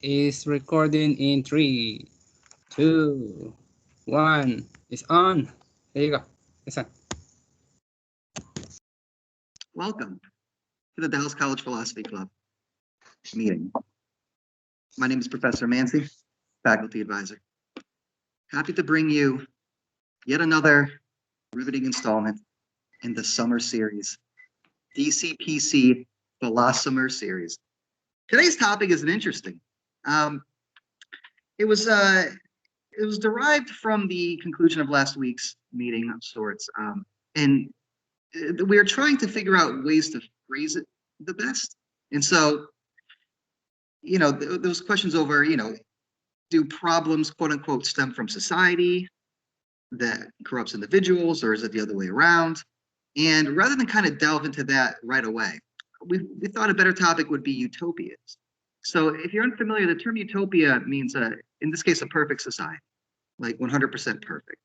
is recording in 3, 2, 1. It's on. There you go. It's on. Welcome to the Dallas College Philosophy Club meeting. My name is Professor Mancy, faculty advisor. Happy to bring you yet another riveting installment in the summer series, DCPC Philosopher Series. Today's topic is interesting. It was derived from the conclusion of last week's meeting of sorts, and we are trying to figure out ways to phrase it the best. And so, those questions over, do problems, quote unquote, stem from society that corrupts individuals, or is it the other way around? And rather than kind of delve into that right away, we thought a better topic would be utopias. So if you're unfamiliar, the term utopia means, in this case, a perfect society, like 100% perfect.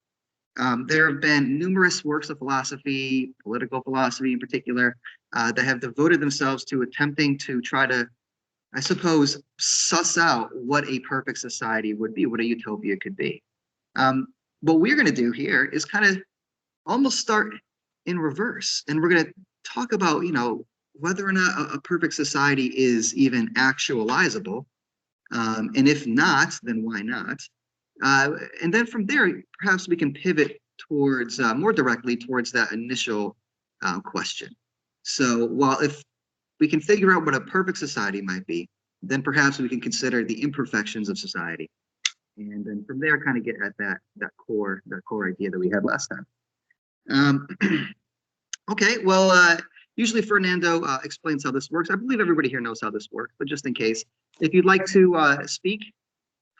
There have been numerous works of philosophy, political philosophy in particular, that have devoted themselves to attempting to try to, I suppose, suss out what a perfect society would be, what a utopia could be. What we're going to do here is kind of almost start in reverse, and we're going to talk about, whether or not a perfect society is even actualizable, and if not, then why not? And then from there, perhaps we can pivot towards more directly towards that initial question. So while if we can figure out what a perfect society might be, then perhaps we can consider the imperfections of society, and then from there, kind of get at that core idea that we had last time. Okay, well, usually Fernando explains how this works. I believe everybody here knows how this works, but just in case, if you'd like to speak,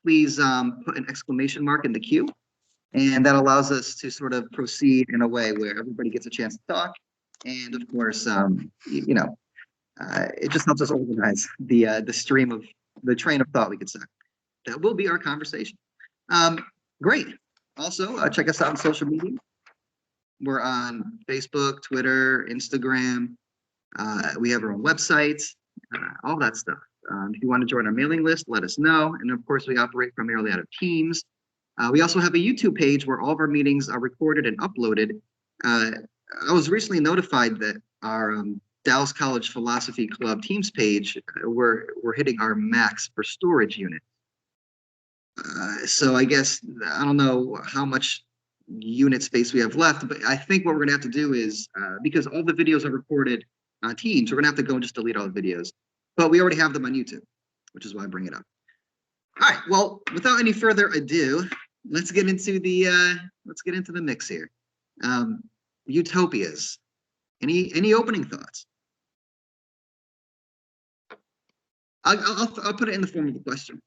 please put an exclamation mark in the queue, and that allows us to sort of proceed in a way where everybody gets a chance to talk. And of course, it just helps us organize the stream of the train of thought, we could say. That will be our conversation. Great. Also, check us out on social media. We're on Facebook, Twitter, Instagram. We have our own website, all that stuff. If you want to join our mailing list, let us know. And of course, we operate primarily out of Teams. We also have a YouTube page where all of our meetings are recorded and uploaded. I was recently notified that our Dallas College Philosophy Club Teams page, we're hitting our max for storage unit. So I guess, I don't know how much unit space we have left, but I think what we're going to have to do is, because all the videos are recorded on Teams, we're going to have to go and just delete all the videos. But we already have them on YouTube, which is why I bring it up. All right, well, without any further ado, let's get into the mix here. Utopias. Any opening thoughts? I'll put it in the form of a question.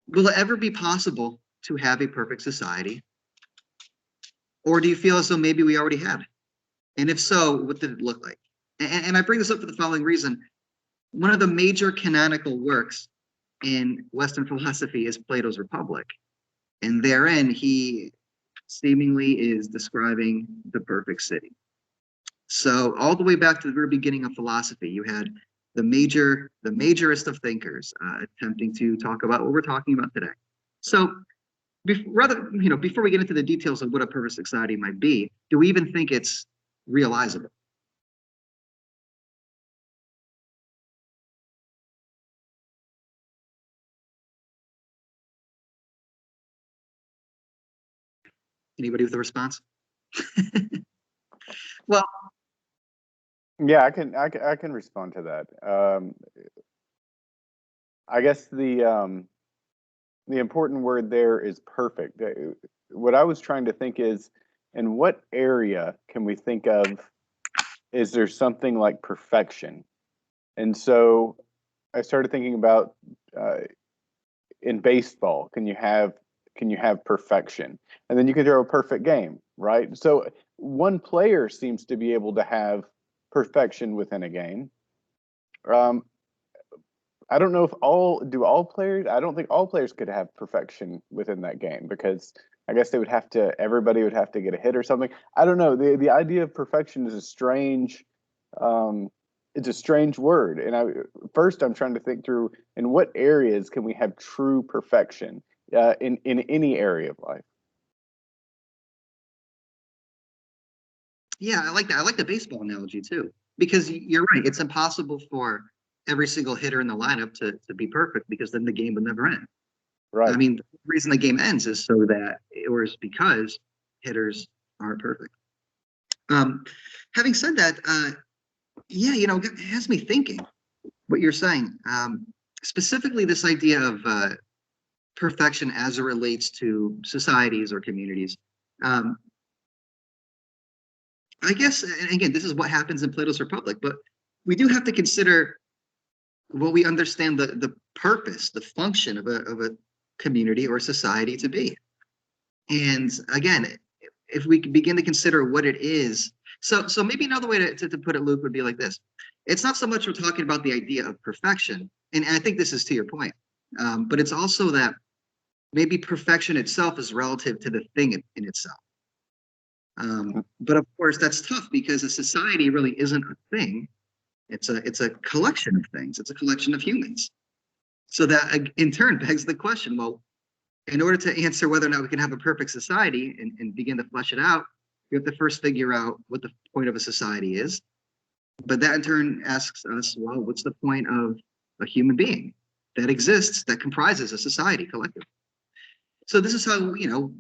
Will it ever be possible to have a perfect society? Or do you feel as though maybe we already have it? And if so, what did it look like? And I bring this up for the following reason. One of the major canonical works in Western philosophy is Plato's Republic. And therein, he seemingly is describing the perfect city. So all the way back to the very beginning of philosophy, you had the majorist of thinkers attempting to talk about what we're talking about today. So before we get into the details of what a perfect society might be, do we even think it's realizable? Anybody with a response? Well, yeah, I can respond to that. I guess the important word there is perfect. What I was trying to think is, in what area can we think of, is there something like perfection? And so I started thinking about in baseball, can you have perfection? And then you can throw a perfect game, right? So one player seems to be able to have perfection within a game. I don't know if all players, I don't think all players could have perfection within that game, because I guess everybody would have to get a hit or something. I don't know. The idea of perfection is a strange it's a strange word. And I'm trying to think through in what areas can we have true perfection in any area of life. Yeah, I like that. I like the baseball analogy too, because you're right. It's impossible for every single hitter in the lineup to be perfect, because then the game would never end. Right. I mean, the reason the game ends is so that, or is because hitters aren't perfect. Having said that, yeah, it has me thinking what you're saying. Specifically, this idea of perfection as it relates to societies or communities. Um, I guess, and again, this is what happens in Plato's Republic, but we do have to consider what we understand the purpose, the function of a community or society to be. And again, if we begin to consider what it is, so maybe another way to put it, Luke, would be like this. It's not so much we're talking about the idea of perfection, and I think this is to your point, but it's also that maybe perfection itself is relative to the thing in itself. But of course, that's tough because a society really isn't a thing. It's a collection of things. It's a collection of humans. So that in turn begs the question, well, in order to answer whether or not we can have a perfect society and begin to flesh it out, we have to first figure out what the point of a society is. But that in turn asks us, well, what's the point of a human being that exists, that comprises a society collectively? So this is how,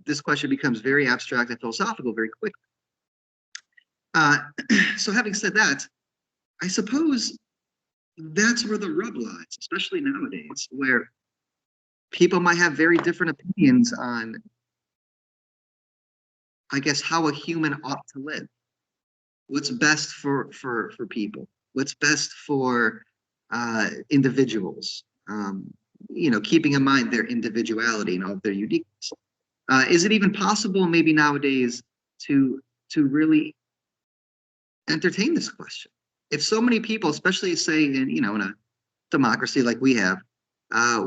this question becomes very abstract and philosophical very quickly. So having said that, I suppose that's where the rub lies, especially nowadays, where people might have very different opinions on, I guess, how a human ought to live. What's best for people? What's best for individuals? Keeping in mind their individuality and all of their uniqueness. Is it even possible, maybe nowadays, to really entertain this question? If so many people, especially say in a democracy like we have,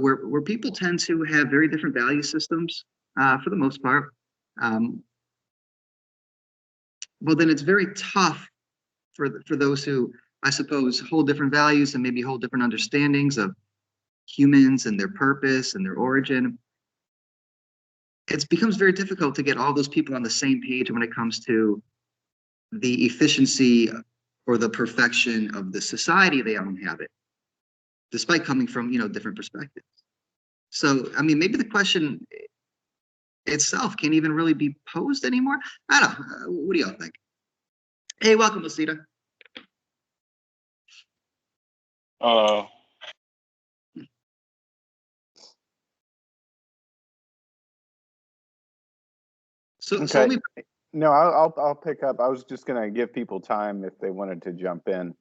where people tend to have very different value systems for the most part, well, then it's very tough for those who, I suppose, hold different values and maybe hold different understandings of humans and their purpose and their origin. It becomes very difficult to get all those people on the same page when it comes to the efficiency or the perfection of the society they all inhabit, despite coming from different perspectives. So, I mean, maybe the question itself can't even really be posed anymore. I don't know. What do y'all think? Hey, welcome, Lucita. So, Okay. so No, I'll pick up. I was just going to give people time if they wanted to jump in.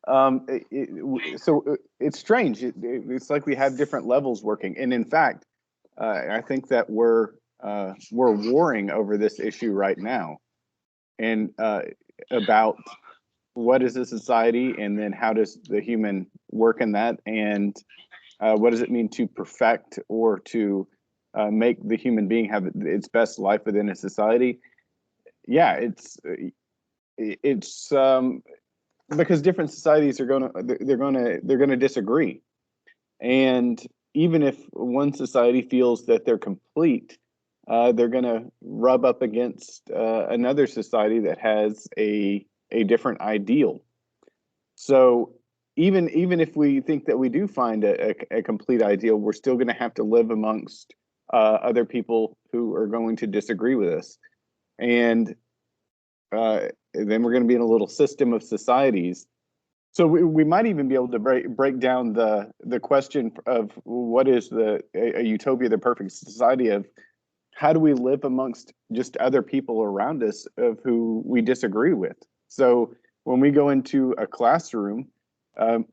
So it's strange. It's like we have different levels working, and in fact, I think that we're warring over this issue right now, and about what is a society, and then how does the human work in that, and what does it mean to perfect or to make the human being have its best life within a society? Yeah, it's because different societies are gonna disagree, and even if one society feels that they're complete, they're gonna rub up against another society that has a different ideal. So even if we think that we do find a complete ideal, we're still going to have to live amongst other people who are going to disagree with us, and then we're going to be in a little system of societies. So we might even be able to break down the question of what is a utopia, the perfect society, of how do we live amongst just other people around us of who we disagree with. So when we go into a classroom,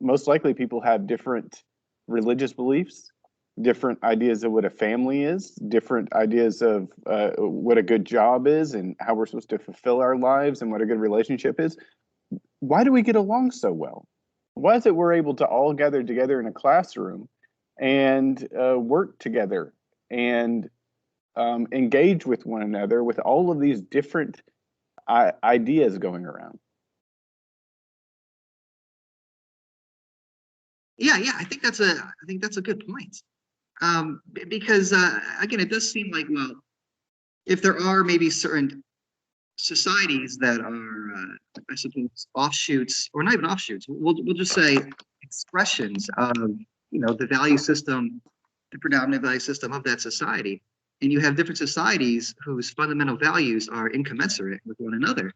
most likely people have different religious beliefs, different ideas of what a family is, different ideas of what a good job is and how we're supposed to fulfill our lives and what a good relationship is. Why do we get along so well? Why is it we're able to all gather together in a classroom and work together and engage with one another with all of these different ideas going around? Yeah, I think that's a good point. Because again, it does seem like, well, if there are maybe certain societies that are, I suppose, offshoots, or not even offshoots, we'll just say expressions of, the value system, the predominant value system of that society, and you have different societies whose fundamental values are incommensurate with one another.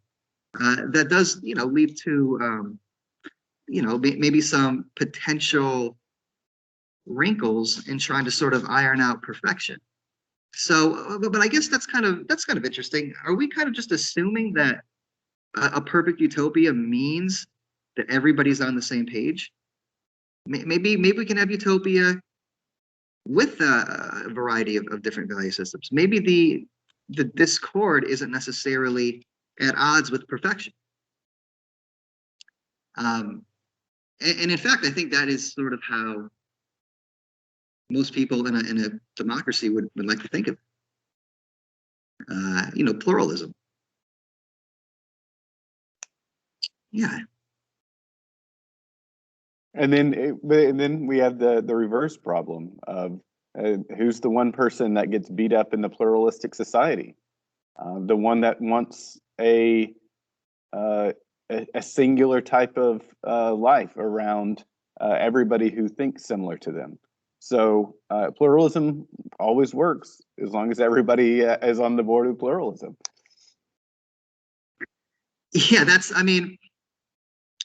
That does, lead to, maybe some potential wrinkles in trying to sort of iron out perfection. So, but I guess that's kind of interesting. Are we kind of just assuming that a perfect utopia means that everybody's on the same page? Maybe we can have utopia with a variety of different value systems. Maybe the discord isn't necessarily at odds with perfection. And in fact, I think that is sort of how most people in a democracy would like to think of it. Pluralism. Yeah. And then we have the reverse problem of who's the one person that gets beat up in the pluralistic society, the one that wants a singular type of life around everybody who thinks similar to them. So pluralism always works as long as everybody is on the board with pluralism. Yeah,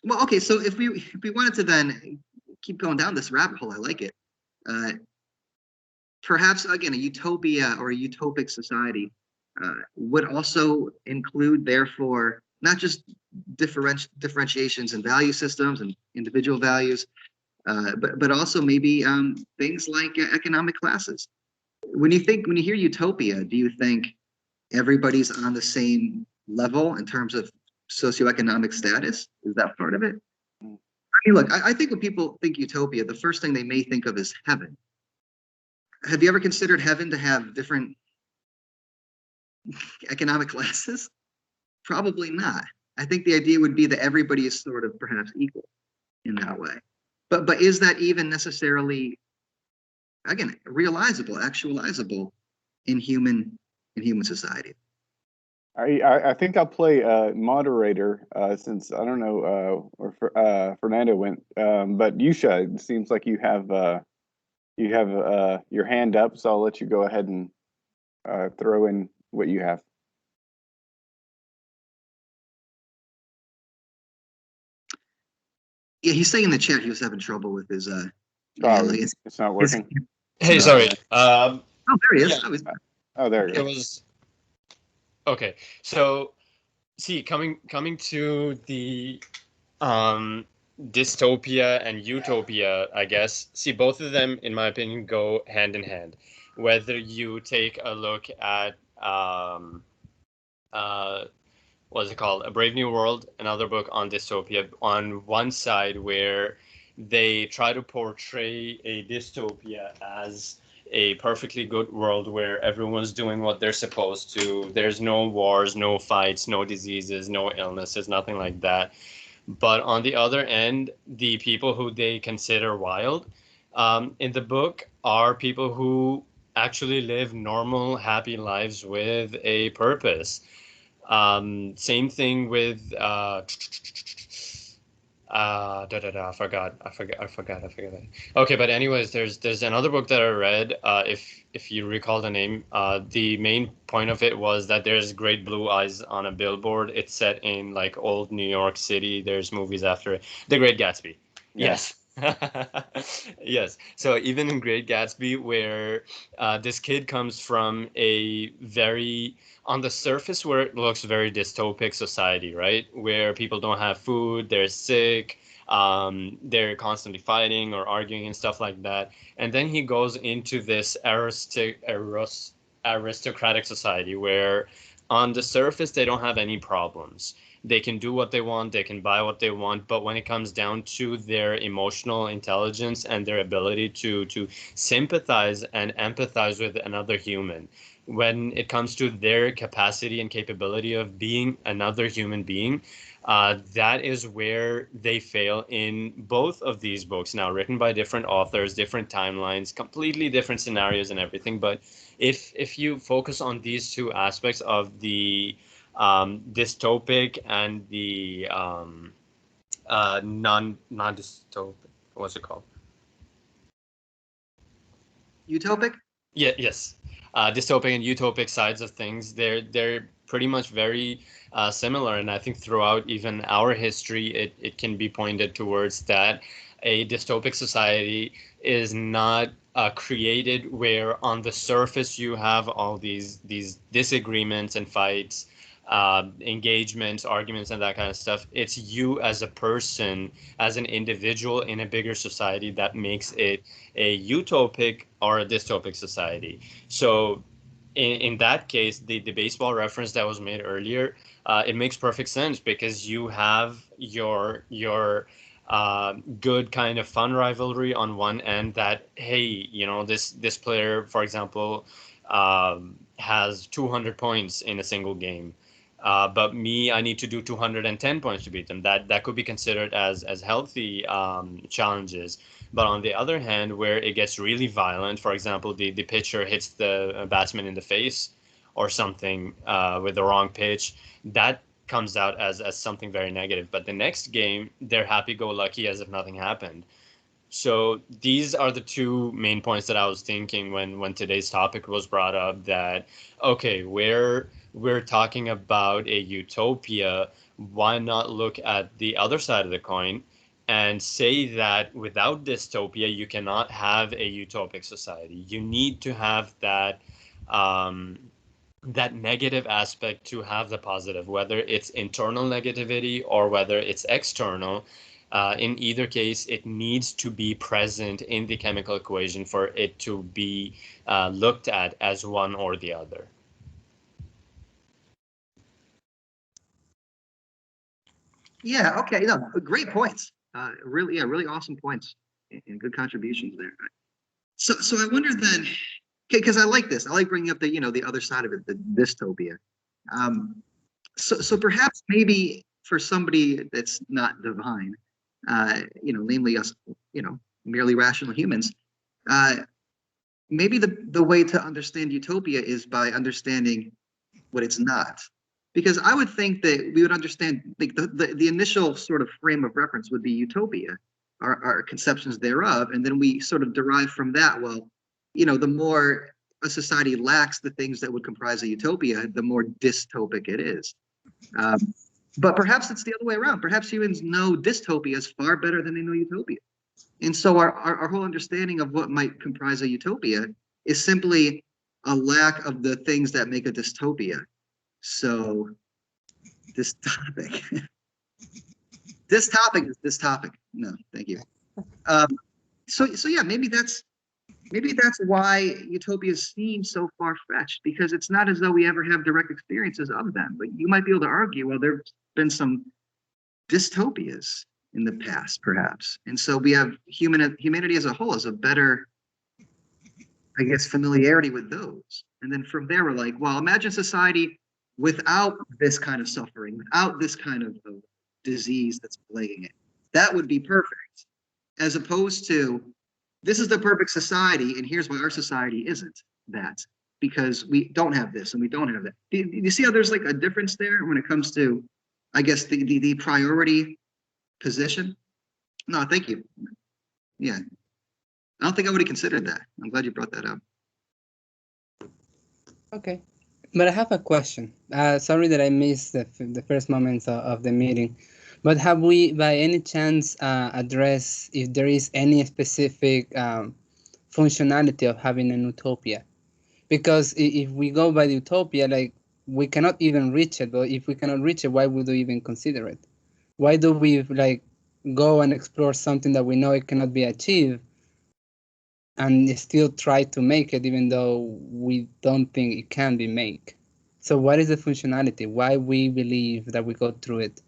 well, okay. So if we wanted to then keep going down this rabbit hole, I like it. Perhaps again, a utopia or a utopic society would also include, therefore, not just differentiations in value systems and individual values, but also maybe things like economic classes. When you hear utopia, do you think everybody's on the same level in terms of socioeconomic status? Is that part of it? I mean, look, I think when people think utopia, the first thing they may think of is heaven. Have you ever considered heaven to have different economic classes? Probably not. I think the idea would be that everybody is sort of perhaps equal in that way. But is that even necessarily, again, realizable, actualizable in human society? I think I'll play moderator since I don't know where Fernando went, but Yusha, it seems like you have your hand up, so I'll let you go ahead and throw in what you have. Yeah, he's saying in the chat he was having trouble with his It's not working. Hey, sorry. Oh, there he is. Yeah. Oh, there it was. Okay, so see, coming to the dystopia and utopia, I guess. See, both of them, in my opinion, go hand in hand. Whether you take a look at what's it called? A Brave New World, another book on dystopia, on one side where they try to portray a dystopia as a perfectly good world where everyone's doing what they're supposed to. There's no wars, no fights, no diseases, no illnesses, nothing like that. But on the other end, the people who they consider wild in the book are people who actually live normal, happy lives with a purpose. Same thing with I forgot. Okay, but anyways, there's another book that I read. If you recall the name, the main point of it was that there's great blue eyes on a billboard. It's set in like old New York City. There's movies after it. The Great Gatsby. Yes. Yes. So even in Great Gatsby, where this kid comes from a very, on the surface, where it looks very dystopic society, right? Where people don't have food, they're sick, they're constantly fighting or arguing and stuff like that. And then he goes into this aristocratic society where on the surface they don't have any problems. They can do what they want, they can buy what they want, but when it comes down to their emotional intelligence and their ability to sympathize and empathize with another human, when it comes to their capacity and capability of being another human being, that is where they fail in both of these books. Now, written by different authors, different timelines, completely different scenarios and everything. But if you focus on these two aspects of the dystopic and the non-dystopic, what's it called? Utopic? Yeah, yes. Dystopic and utopic sides of things, they're pretty much very similar, and I think throughout even our history, it can be pointed towards that a dystopic society is not created where on the surface you have all these disagreements and fights, engagements, arguments, and that kind of stuff. It's you as a person, as an individual in a bigger society that makes it a utopic or a dystopic society. So in that case, the baseball reference that was made earlier, it makes perfect sense because you have your good kind of fun rivalry on one end that, hey, this player, for example, has 200 points in a single game. But me, I need to do 210 points to beat them. That could be considered as healthy challenges. But on the other hand, where it gets really violent, for example, the pitcher hits the batsman in the face or something with the wrong pitch, that comes out as something very negative. But the next game, they're happy-go-lucky as if nothing happened. So these are the two main points that I was thinking when today's topic was brought up, that, okay, we're talking about a utopia, why not look at the other side of the coin and say that without dystopia, you cannot have a utopic society. You need to have that negative aspect to have the positive, whether it's internal negativity or whether it's external. In either case, it needs to be present in the chemical equation for it to be looked at as one or the other. Yeah, okay, no, great points. Really awesome points and good contributions there. So I wonder then, okay, because I like this. I like bringing up the other side of it, the dystopia. So perhaps maybe for somebody that's not divine, namely us, merely rational humans, maybe the way to understand utopia is by understanding what it's not. Because I would think that we would understand, like, the initial sort of frame of reference would be utopia, our conceptions thereof, and then we sort of derive from that, well, the more a society lacks the things that would comprise a utopia, the more dystopic it is. But perhaps it's the other way around. Perhaps humans know dystopias far better than they know utopia. And so our whole understanding of what might comprise a utopia is simply a lack of the things that make a dystopia. So this topic is this topic. No, thank you. So yeah, maybe that's why utopias seem so far-fetched, because it's not as though we ever have direct experiences of them. But you might be able to argue, well, there's been some dystopias in the past, perhaps. And so we have humanity as a whole has a better, I guess, familiarity with those. And then from there, we're like, well, imagine society without this kind of suffering, without this kind of disease that's plaguing it. That would be perfect. As opposed to, this is the perfect society, and here's why our society isn't that. Because we don't have this and we don't have that. Do you see how there's like a difference there when it comes to, I guess, the priority position? No, thank you. Yeah. I don't think I would have considered that. I'm glad you brought that up. Okay. But I have a question. Sorry that I missed the first moments of the meeting. But have we, by any chance, addressed if there is any specific functionality of having an utopia? Because if we go by the utopia, like, we cannot even reach it. But if we cannot reach it, why would we even consider it? Why do we go and explore something that we know it cannot be achieved, and still try to make it, even though we don't think it can be made? So what is the functionality? Why we believe that we go through it,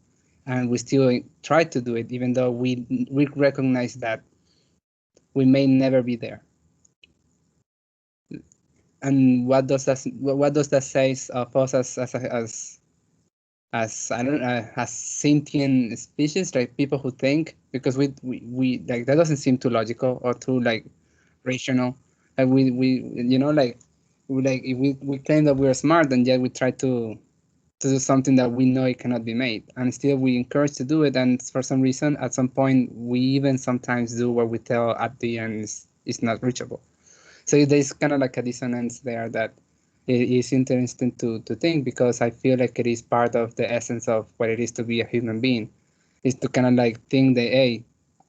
and we still try to do it, even though we recognize that we may never be there? and what does that say of us as I don't as sentient species, like people who think? Because we like that doesn't seem too logical or too like rational. Like we you know like we claim that we're smart, and yet we try to do something that we know it cannot be made, and still we encourage to do it, and for some reason at some point we even sometimes do what we tell at the end is not reachable. So there's kind of like a dissonance there that it is interesting to think, because I feel like it is part of the essence of what it is to be a human being, is to kind of like think that, hey,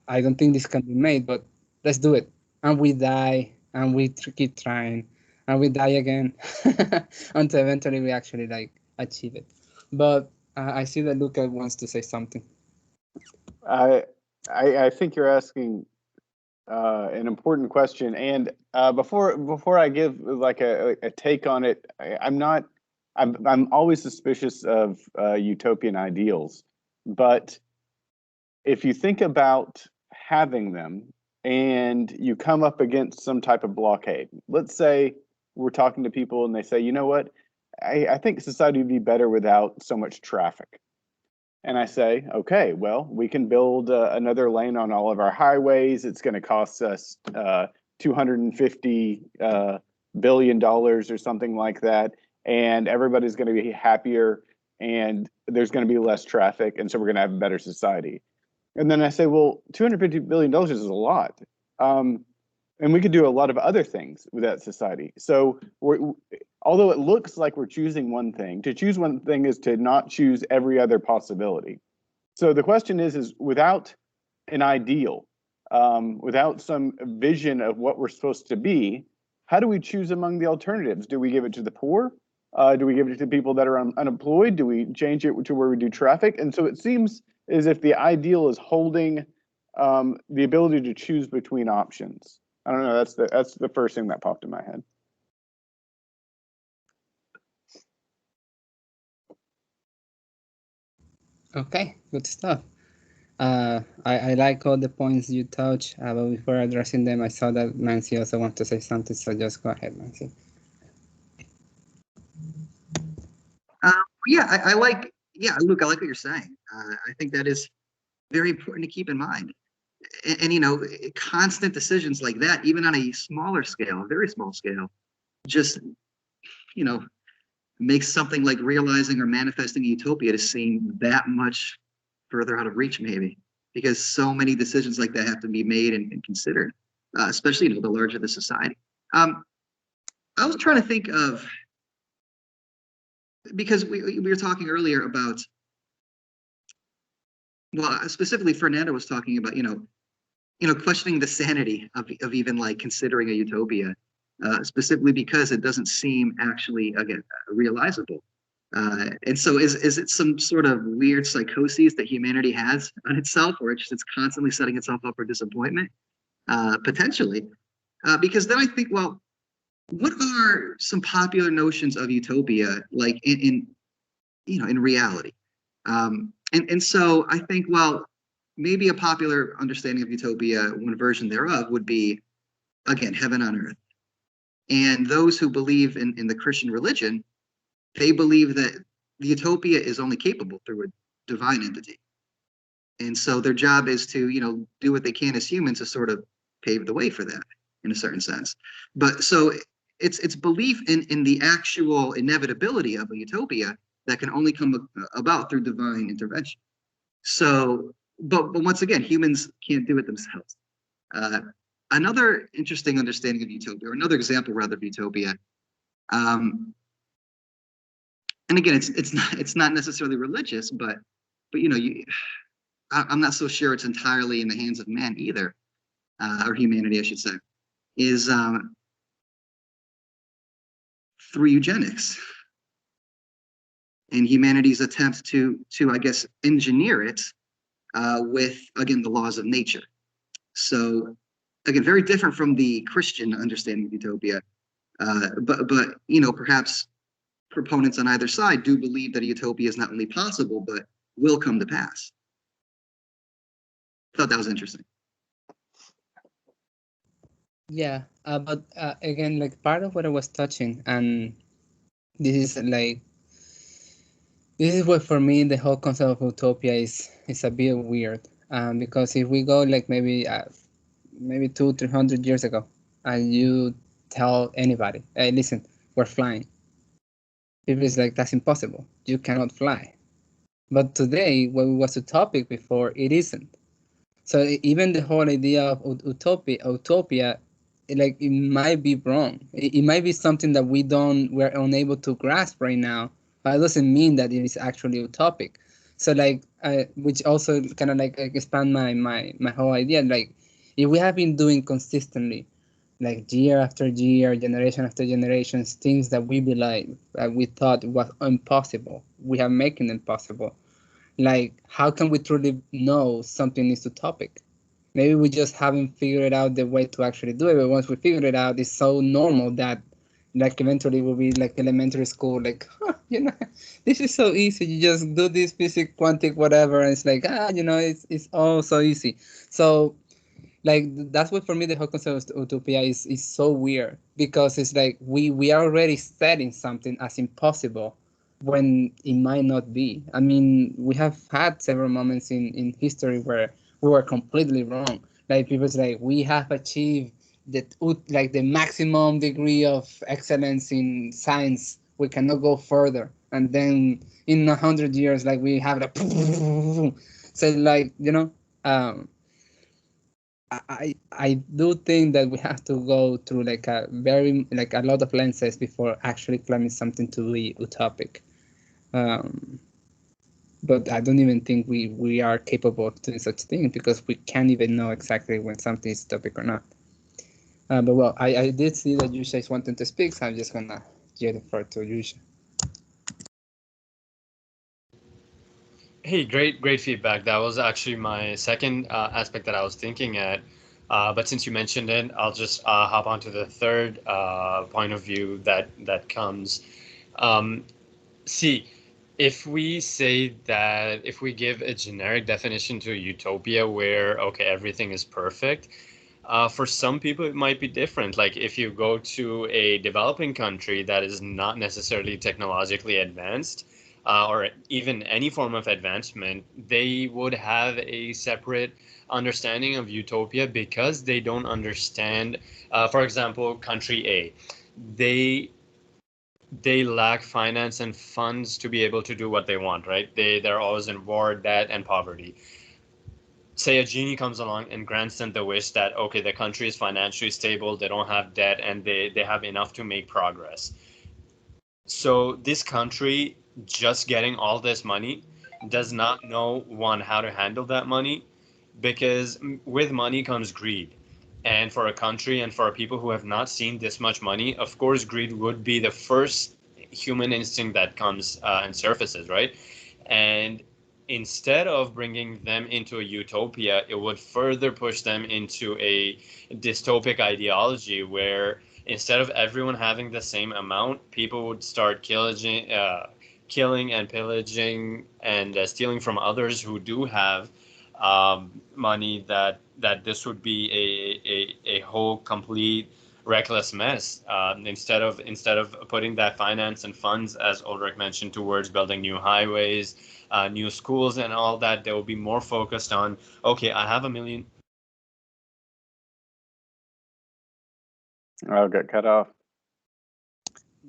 I don't think this can be made, but let's do it. And we die, and we keep trying, and we die again until eventually we actually like achieve it. But I see that Luca wants to say something. I think you're asking an important question, and before I give like a take on it, I'm always suspicious of utopian ideals, but if you think about having them and you come up against some type of blockade, let's say we're talking to people and they say, you know what, I think society would be better without so much traffic. And I say, okay, well, we can build another lane on all of our highways. It's going to cost us $250 billion or something like that. And everybody's going to be happier, and there's going to be less traffic. And so we're going to have a better society. And then I say, well, $250 billion is a lot. And we could do a lot of other things with that society. So although it looks like we're choosing one thing, to choose one thing is to not choose every other possibility. So the question is without an ideal, without some vision of what we're supposed to be, how do we choose among the alternatives? Do we give it to the poor? Do we give it to people that are unemployed? Do we change it to where we do traffic? And so it seems as if the ideal is holding the ability to choose between options. I don't know. That's the first thing that popped in my head. Okay, good stuff. I like all the points you touch, but before addressing them, I saw that Nancy also wants to say something, so just go ahead, Nancy. Yeah, Luke, I like what you're saying. I think that is very important to keep in mind. And, constant decisions like that, even on a smaller scale, a very small scale, just, makes something like realizing or manifesting a utopia to seem that much further out of reach, maybe, because so many decisions like that have to be made and considered, especially, the larger the society. I was trying to think of, because we were talking earlier about, well, specifically Fernando was talking about, questioning the sanity of even like considering a utopia, specifically because it doesn't seem actually, again, realizable. And so is it some sort of weird psychosis that humanity has on itself, or it's constantly setting itself up for disappointment? Potentially. Because then I think, well, what are some popular notions of utopia like in reality? And so I think, well, maybe a popular understanding of utopia, one version thereof, would be, again, heaven on earth. And those who believe in the Christian religion, they believe that the utopia is only capable through a divine entity. And so their job is to, do what they can as humans to sort of pave the way for that in a certain sense. But so it's belief in the actual inevitability of a utopia that can only come about through divine intervention. So, but once again, humans can't do it themselves. Another interesting understanding of utopia, or another example rather of utopia, and again, it's not necessarily religious, but I'm not so sure it's entirely in the hands of man either, or humanity, I should say, is through eugenics and humanity's attempt to I guess engineer it with, again, the laws of nature. So again, very different from the Christian understanding of utopia, but perhaps proponents on either side do believe that a utopia is not only possible but will come to pass. Thought that was interesting. Yeah, But again, like part of what I was touching, and this is like this is what for me the whole concept of utopia is a bit weird. Because if we go like maybe 200-300 years ago, and you tell anybody, hey, listen, we're flying. People is like, that's impossible. You cannot fly. But today, what was a topic before, it isn't. So even the whole idea of utopia, like it might be wrong. It might be something that we're unable to grasp right now, but it doesn't mean that it is actually utopic. So like, which also kind of like expand my whole idea. Like, if we have been doing consistently, like year after year, generation after generation, things that we believe we thought was impossible, we have making them possible. Like, how can we truly know something is utopic? Maybe we just haven't figured out the way to actually do it. But once we figure it out, it's so normal that, like, eventually we'll be like elementary school, like, this is so easy. You just do this physics, quantic, whatever, and it's like, it's all so easy. So, like, that's what for me the whole concept of utopia is so weird, because it's like we are already setting something as impossible when it might not be. I mean, we have had several moments in history where we were completely wrong. Like, people say, like, we have achieved the maximum degree of excellence in science. We cannot go further, and then in 100 years, like, we have like so, like, I do think that we have to go through like a lot of lenses before actually claiming something to be utopic. Um, but I don't even think we are capable of doing such things, because we can't even know exactly when something is utopic or not. But well, I did see that Yusha is wanting to speak, so I'm just gonna give the floor to Yusha. Hey, great feedback. That was actually my second aspect that I was thinking at. But since you mentioned it, I'll just hop onto the third point of view that comes. Um, See, if we say that if we give a generic definition to a utopia where, okay, everything is perfect, for some people it might be different. Like if you go to a developing country that is not necessarily technologically advanced, or even any form of advancement, they would have a separate understanding of utopia because they don't understand, for example, country A. They they lack finance and funds to be able to do what they want, right? They're always in war, debt, and poverty. Say a genie comes along and grants them the wish that, okay, the country is financially stable, they don't have debt, and they have enough to make progress. So this country just getting all this money does not know, one, how to handle that money, because with money comes greed. And for a country and for people who have not seen this much money, of course, greed would be the first human instinct that comes and surfaces, right? And instead of bringing them into a utopia, it would further push them into a dystopic ideology where instead of everyone having the same amount, people would start killing and pillaging and stealing from others who do have money. That this would be a whole complete reckless mess. Instead of putting that finance and funds, as Ulrich mentioned, towards building new highways, new schools, and all that, they will be more focused on, okay, I have a million. I'll get cut off.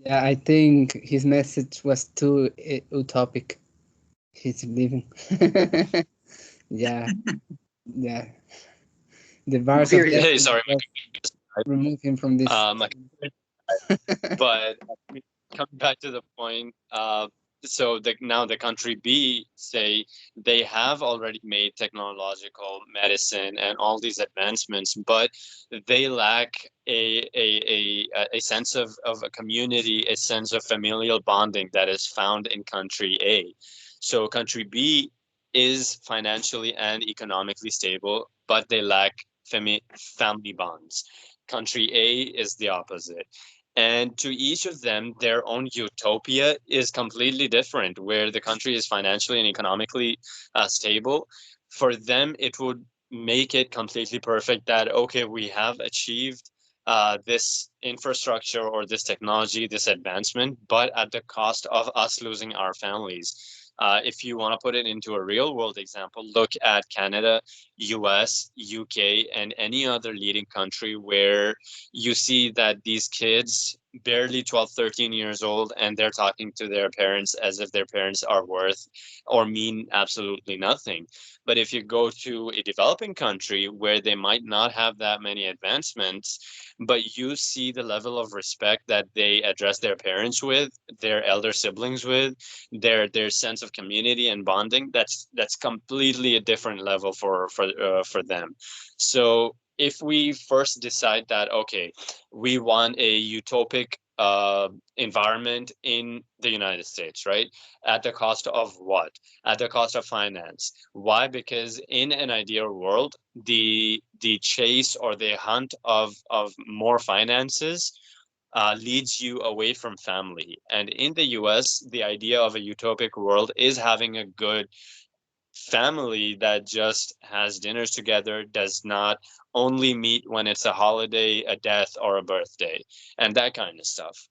Yeah, I think his message was too utopic. He's leaving. Yeah, yeah. The bars of Period. Hey, destiny sorry, just remove him from this. my but coming back to the point, so now the country B say they have already made technological medicine and all these advancements, but they lack a sense of a community, a sense of familial bonding that is found in country A. So country B is financially and economically stable, but they lack family bonds. Country A is the opposite. And to each of them, their own utopia is completely different, where the country is financially and economically stable. For them, it would make it completely perfect that, okay, we have achieved this infrastructure or this technology, this advancement, but at the cost of us losing our families. If you want to put it into a real world example, look at Canada, US, UK, and any other leading country where you see that these kids, barely 12, 13 years old, and they're talking to their parents as if their parents are worth or mean absolutely nothing. But if you go to a developing country where they might not have that many advancements, but you see the level of respect that they address their parents with, their elder siblings with, their sense of community and bonding, that's completely a different level for them. So if we first decide that, okay, we want a utopic environment in the United States, right? At the cost of what? At the cost of finance. Why? Because in an ideal world, the chase or the hunt of more finances leads you away from family. And in the US, the idea of a utopic world is having a good family that just has dinners together, does not only meet when it's a holiday, a death, or a birthday, and that kind of stuff.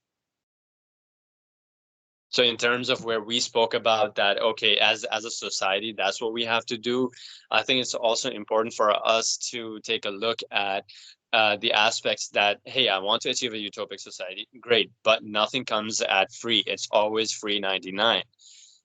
So in terms of where we spoke about that, okay, as a society, that's what we have to do. I think it's also important for us to take a look at the aspects that, hey, I want to achieve a utopic society. Great, but nothing comes at free. It's always free 99.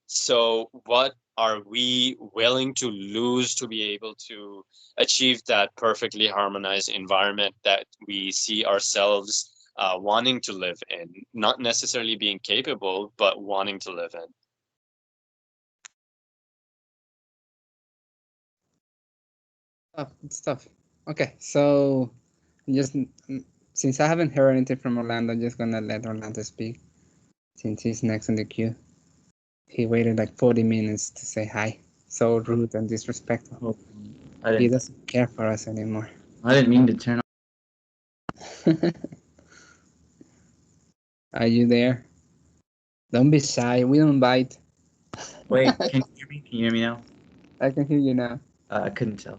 So what are we willing to lose to be able to achieve that perfectly harmonized environment that we see ourselves wanting to live in, not necessarily being capable, but wanting to live in? It's tough. Okay, so just since I haven't heard anything from Orlando, I'm just gonna let Orlando speak since he's next in the queue. He waited like 40 minutes to say hi. So rude and disrespectful. I He didn't. doesn't care for us anymore. I didn't mean to turn Are you there? Don't be shy. We don't bite. Wait, can you hear me? Can you hear me now? I can hear you now. I couldn't tell.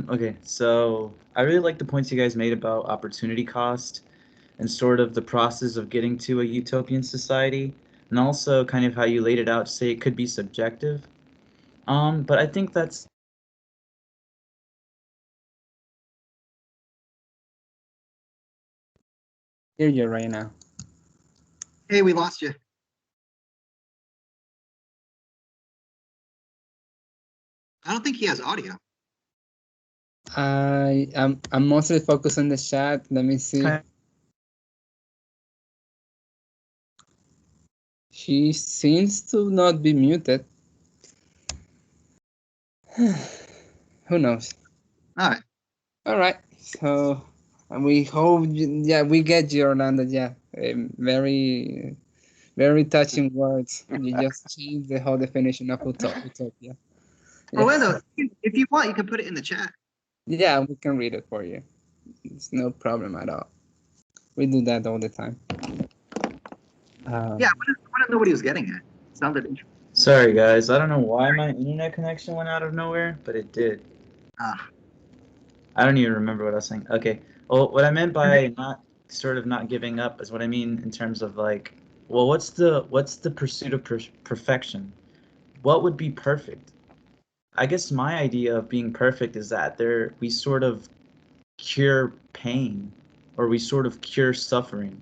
Okay, so I really like the points you guys made about opportunity cost and sort of the process of getting to a utopian society, and also kind of how you laid it out to say it could be subjective. But I think that's Hear you right now. Hey, we lost you. I don't think he has audio. I'm mostly focused on the chat. Let me see. kind She seems to not be muted. Who knows? All right. All right. So we hope, yeah, we get you, Orlando. Yeah, very, very touching words. You just changed the whole definition of utopia. Yeah. Orlando, if you want, you can put it in the chat. Yeah, we can read it for you. It's no problem at all. We do that all the time. Yeah, I want to know what he was getting at. Sounded interesting. Sorry, guys. I don't know why my internet connection went out of nowhere, but it did. Ah. I don't even remember what I was saying. Okay. Well, what I meant by not giving up is what I mean in terms of like, well, what's the pursuit of perfection? What would be perfect? I guess my idea of being perfect is that we sort of cure pain, or we sort of cure suffering.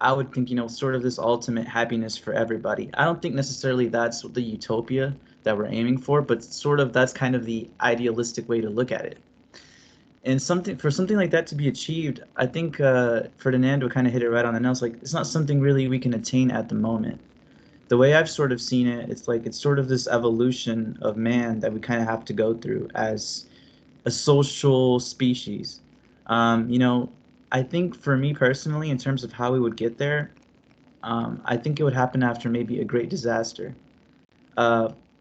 I would think, sort of this ultimate happiness for everybody. I don't think necessarily that's the utopia that we're aiming for, but sort of that's kind of the idealistic way to look at it. And something like that to be achieved, I think Ferdinando kind of hit it right on the nail. It's like it's not something really we can attain at the moment. The way I've sort of seen it, it's like it's sort of this evolution of man that we kind of have to go through as a social species. I think for me personally, in terms of how we would get there, I think it would happen after maybe a great disaster.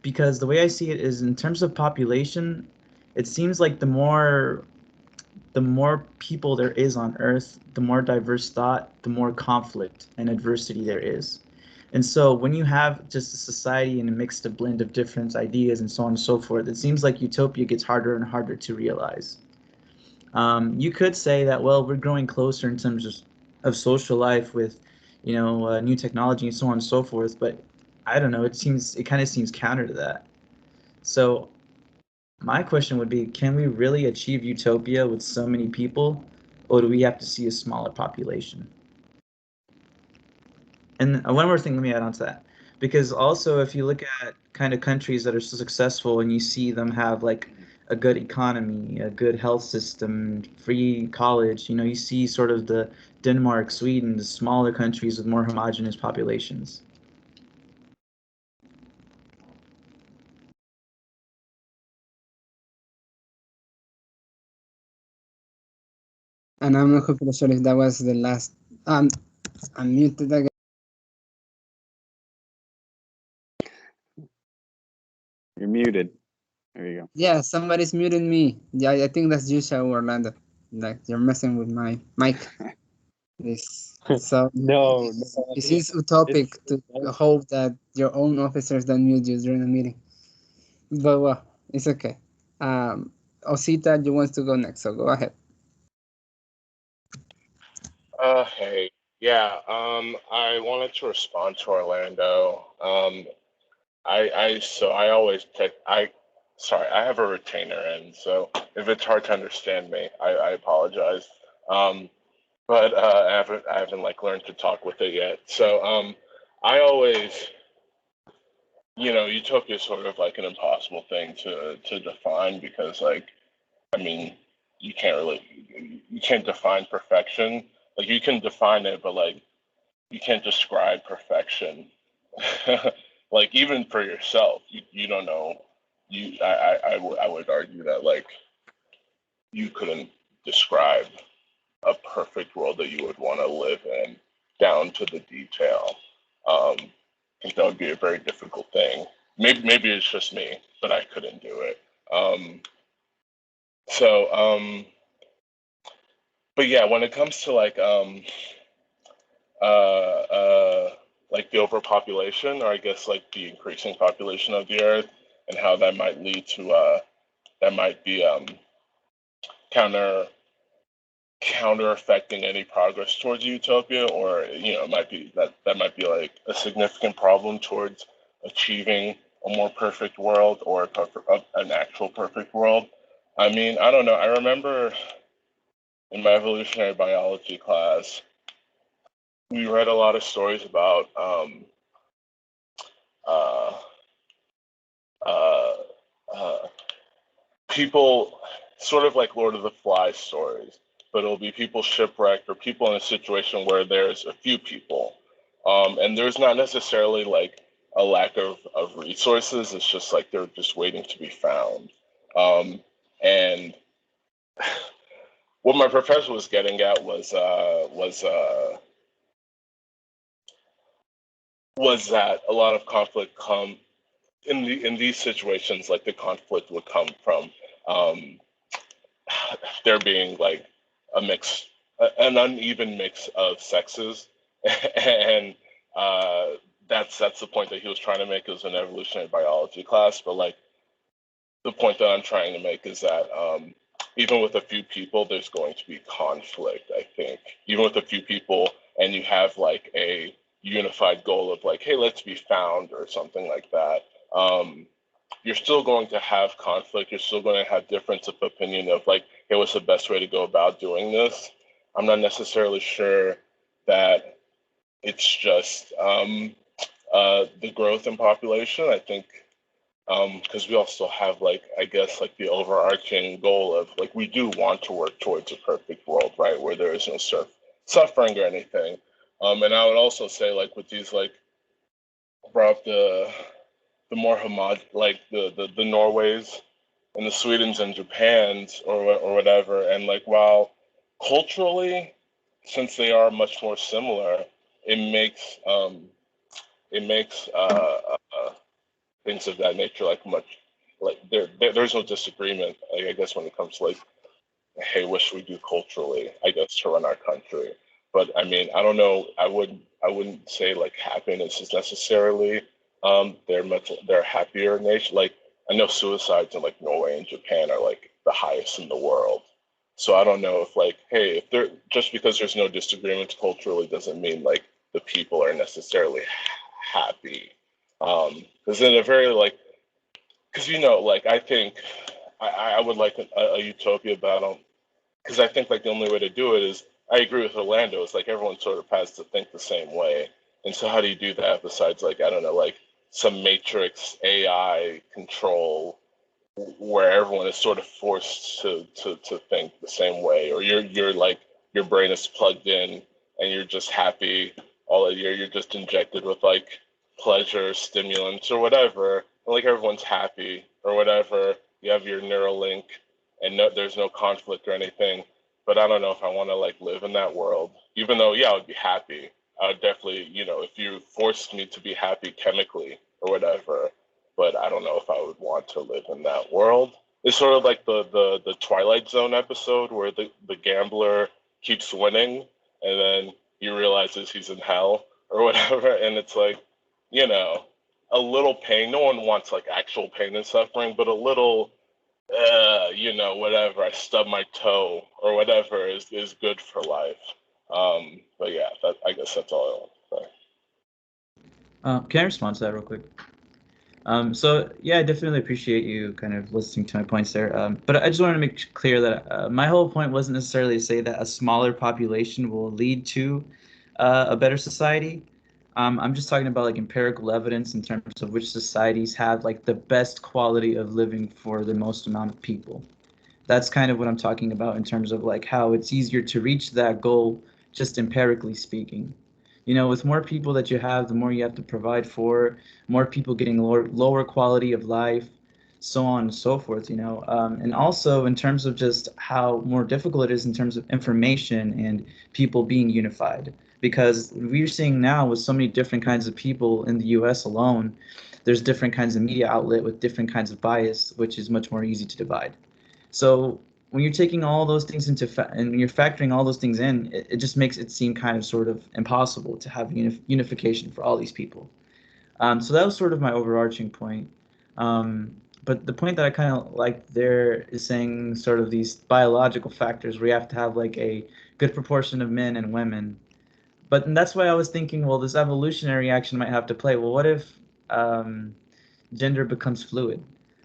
Because the way I see it is in terms of population, it seems like the more people there is on Earth, the more diverse thought, the more conflict and adversity there is. And so when you have just a society and a mixed blend of different ideas and so on and so forth, it seems like utopia gets harder and harder to realize. You could say that, well, we're growing closer in terms of social life with, new technology and so on and so forth. But I don't know. It kind of seems counter to that. So my question would be, can we really achieve utopia with so many people, or do we have to see a smaller population? And one more thing, let me add on to that. Because also, if you look at kind of countries that are so successful and you see them have like a good economy, a good health system, free college, you see sort of the Denmark, Sweden, the smaller countries with more homogeneous populations. And I'm not completely sure if that was the last. I'm muted again. You're muted. There you go. Yeah, somebody's muting me. Yeah, I think that's you, Shao Orlando. Like you're messing with my mic. This so No, it is utopic to it's hope that your own officers don't mute you during a meeting. But well, it's okay. Osita, you want to go next, so go ahead. Hey, yeah. I wanted to respond to Orlando. So I always pick. Sorry, I have a retainer in, so if it's hard to understand me, I apologize. But I haven't like learned to talk with it yet. So I always, utopia is sort of like an impossible thing to define because like, I mean, you can't define perfection. Like you can define it, but like you can't describe perfection. Like even for yourself, you don't know. I would argue that like you couldn't describe a perfect world that you would want to live in down to the detail. I think that would be a very difficult thing. Maybe it's just me, but I couldn't do it. So but yeah, when it comes to like the overpopulation, or I guess like the increasing population of the Earth, and how that might lead to that might be counter affecting any progress towards utopia, or it might be that might be like a significant problem towards achieving a more perfect world or an actual perfect world. I mean, I don't know. I remember in my evolutionary biology class, we read a lot of stories about uh, uh, uh, people, sort of like Lord of the Flies stories, but it'll be people shipwrecked or people in a situation where there's a few people. And there's not necessarily like a lack of resources. It's just like they're just waiting to be found. And what my professor was getting at was that a lot of conflict come in these situations. Like the conflict would come from um, there being like a mix, an uneven mix of sexes, and that's the point that he was trying to make. It was an evolutionary biology class, but like the point that I'm trying to make is that even with a few people, there's going to be conflict. I think even with a few people, and you have like a unified goal of like, hey, let's be found or something like that. You're still going to have conflict. You're still going to have difference of opinion of like, hey, what's the best way to go about doing this? I'm not necessarily sure that it's just the growth in population. I think because we also have like, I guess like the overarching goal of like, we do want to work towards a perfect world, right? Where there is no suffering or anything. And I would also say like with these like, brought up the more like the Norways and the Swedens and Japans or whatever. And like, while culturally, since they are much more similar, it makes things of that nature like much like there's no disagreement. Like, I guess when it comes to like, hey, what should we do culturally? I guess to run our country. But I mean, I don't know. I wouldn't say like happiness is necessarily their happier nation. Like I know suicides in like Norway and Japan are like the highest in the world. So I don't know if like, hey, if there just because there's no disagreements culturally doesn't mean like the people are necessarily happy. Because in a very like, because like I think I would like a utopia battle, because I think like the only way to do it is, I agree with Orlando. It's like everyone sort of has to think the same way. And so how do you do that besides like, I don't know, like some matrix AI control where everyone is sort of forced to think the same way, or you're like your brain is plugged in and you're just happy all the year. You're just injected with like pleasure stimulants or whatever, and like everyone's happy or whatever. You have your Neuralink, and there's no conflict or anything. But I don't know if I want to like live in that world. Even though, yeah, I would be happy. I would definitely, if you forced me to be happy chemically or whatever, but I don't know if I would want to live in that world. It's sort of like the Twilight Zone episode where the gambler keeps winning and then he realizes he's in hell or whatever, and it's like, a little pain. No one wants like actual pain and suffering, but a little, whatever. I stubbed my toe or whatever is good for life. But yeah, I guess that's all I want to say. Can I respond to that real quick? So yeah, I definitely appreciate you kind of listening to my points there. But I just wanted to make clear that my whole point wasn't necessarily to say that a smaller population will lead to a better society. I'm just talking about like empirical evidence in terms of which societies have like the best quality of living for the most amount of people. That's kind of what I'm talking about in terms of like how it's easier to reach that goal, just empirically speaking. With more people that you have, the more you have to provide for, more people getting lower quality of life, so on and so forth. And also in terms of just how more difficult it is in terms of information and people being unified. Because we're seeing now with so many different kinds of people in the US alone, there's different kinds of media outlet with different kinds of bias, which is much more easy to divide. So when you're taking all those things and you're factoring all those things in, it just makes it seem kind of sort of impossible to have unification for all these people. So that was sort of my overarching point. But the point that I kind of like there is saying sort of these biological factors where you have to have like a good proportion of men and women. But that's why I was thinking, well, this evolutionary action might have to play. Well, what if gender becomes fluid?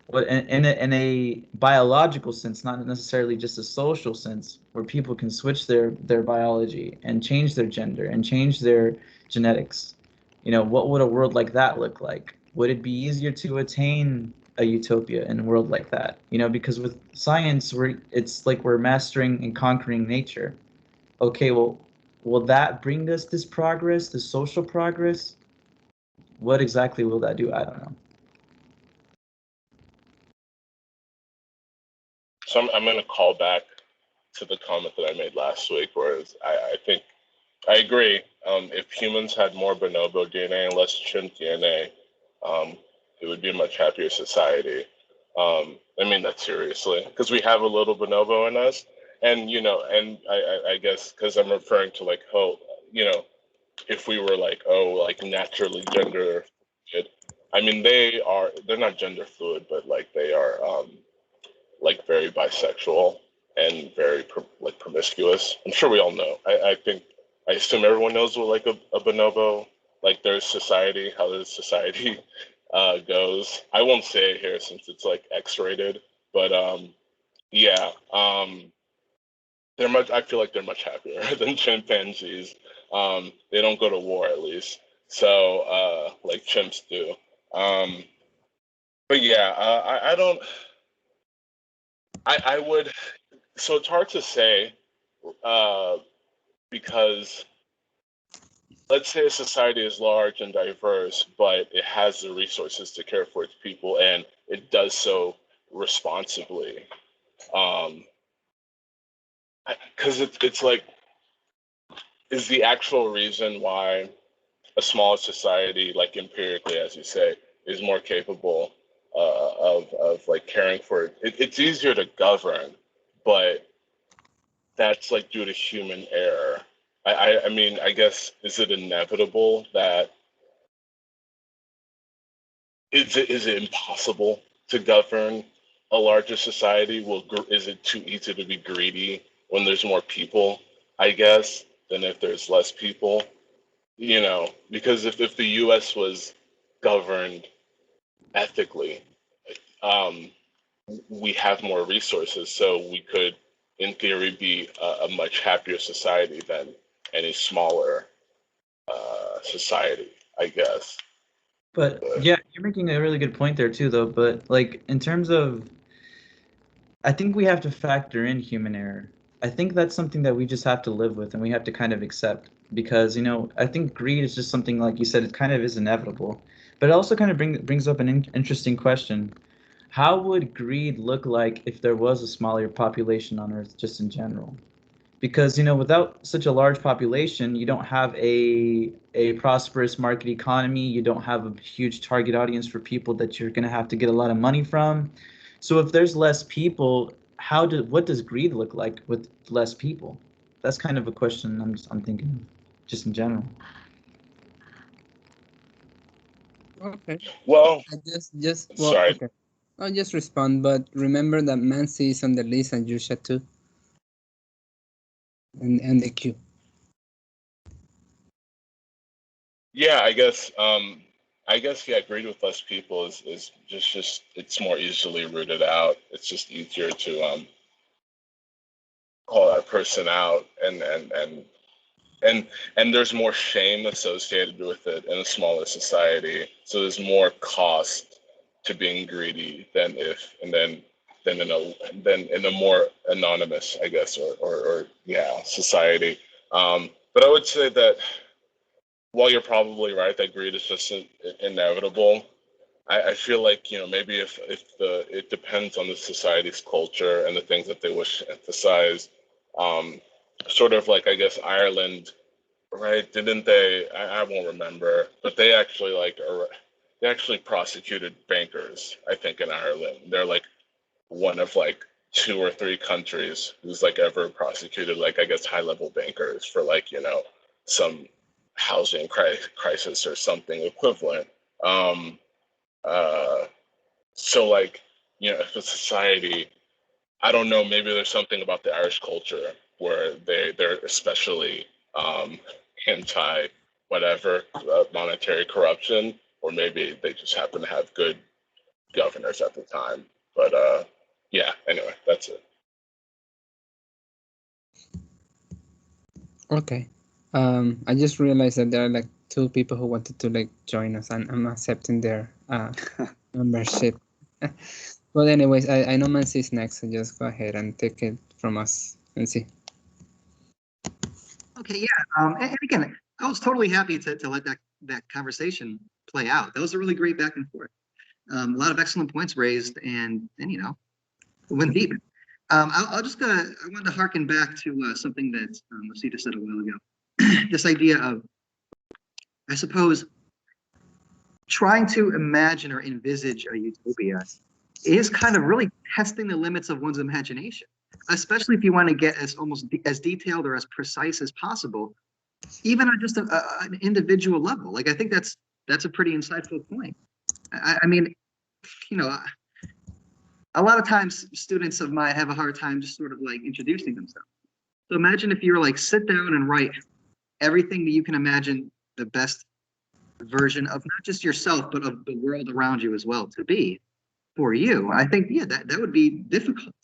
What in a biological sense, not necessarily just a social sense, where people can switch their biology and change their gender and change their genetics. What would a world like that look like? Would it be easier to attain a utopia in a world like that? Because with science, it's like we're mastering and conquering nature. Okay, well, will that bring us this progress, this social progress? What exactly will that do? I don't know. So I'm going to call back to the comment that I made last week, whereas I think I agree. If humans had more bonobo DNA and less chimp DNA, it would be a much happier society. I mean that seriously, because we have a little bonobo in us, and and I guess because I'm referring to like if we were like naturally gender fluid, I mean they're not gender fluid, but like they are like very bisexual and very promiscuous. I'm sure we all know. I assume everyone knows what like a bonobo, like their society, how the society goes. I won't say it here since it's like X-rated, but yeah, they're much. I feel like they're much happier than chimpanzees. They don't go to war at least, so like chimps do. But yeah, I don't. I would. So it's hard to say because let's say a society is large and diverse, but it has the resources to care for its people and it does so responsibly. Because it's like, is the actual reason why a small society, like empirically, as you say, is more capable of like caring for it. It's easier to govern, but that's like due to human error. I mean, I guess, is it inevitable that is it impossible to govern a larger society, is it too easy to be greedy when there's more people, I guess, than if there's less people? You know, because if the U.S. was governed ethically, um, we have more resources, so we could, in theory, be a much happier society than any smaller society, I guess. But yeah, you're making a really good point there too, though. But like in terms of, I think we have to factor in human error. I think that's something that we just have to live with and we have to kind of accept because, you know, I think greed is just something like you said, it kind of is inevitable. But it also kind of brings up an interesting question. How would greed look like if there was a smaller population on Earth just in general? Because, you know, without such a large population, you don't have a prosperous market economy, you don't have a huge target audience for people that you're going to have to get a lot of money from. So if there's less people, what does greed look like with less people? That's kind of a question I'm thinking just in general. Okay. Well, Well, sorry. okay. I'll just respond, but remember that Mansi is on the list and Yusha too. And the queue. Yeah, I guess yeah, greed with less people is just it's more easily rooted out. It's just easier to call that person out, and there's more shame associated with it in a smaller society. So there's more cost to being greedy than in a more anonymous, I guess, or yeah, society. But I would say that while you're probably right that greed is just inevitable, I feel like, you know, maybe if it depends on the society's culture and the things that they wish to emphasize. Sort of like, I guess, Ireland, right? Didn't they? I won't remember, but they actually prosecuted bankers, I think, in Ireland. They're like one of like 2 or 3 countries who's like ever prosecuted, like, I guess, high level bankers for, like, you know, some housing crisis or something equivalent. Um, so like, you know, if a society, I don't know, maybe there's something about the Irish culture where they're especially anti whatever monetary corruption, or maybe they just happen to have good governors at the time. But yeah, anyway, that's it. Okay. I just realized that there are like 2 people who wanted to like join us, and I'm accepting their membership. Well, anyways, I know Mansi is next, so just go ahead and take it from us, Mansi. Okay, yeah. And again, I was totally happy to let that conversation play out. That was a really great back and forth. A lot of excellent points raised, and you know, went deep. I wanted to harken back to something that Rosita said a while ago. This idea of, I suppose, trying to imagine or envisage a utopia is kind of really testing the limits of one's imagination, especially if you want to get as detailed or as precise as possible, even on just an individual level. Like, I think that's a pretty insightful point. I mean, you know, a lot of times students of mine have a hard time just sort of like introducing themselves. So imagine if you were like, sit down and write everything that you can imagine the best version of not just yourself, but of the world around you as well to be for you. I think, yeah, that would be difficult.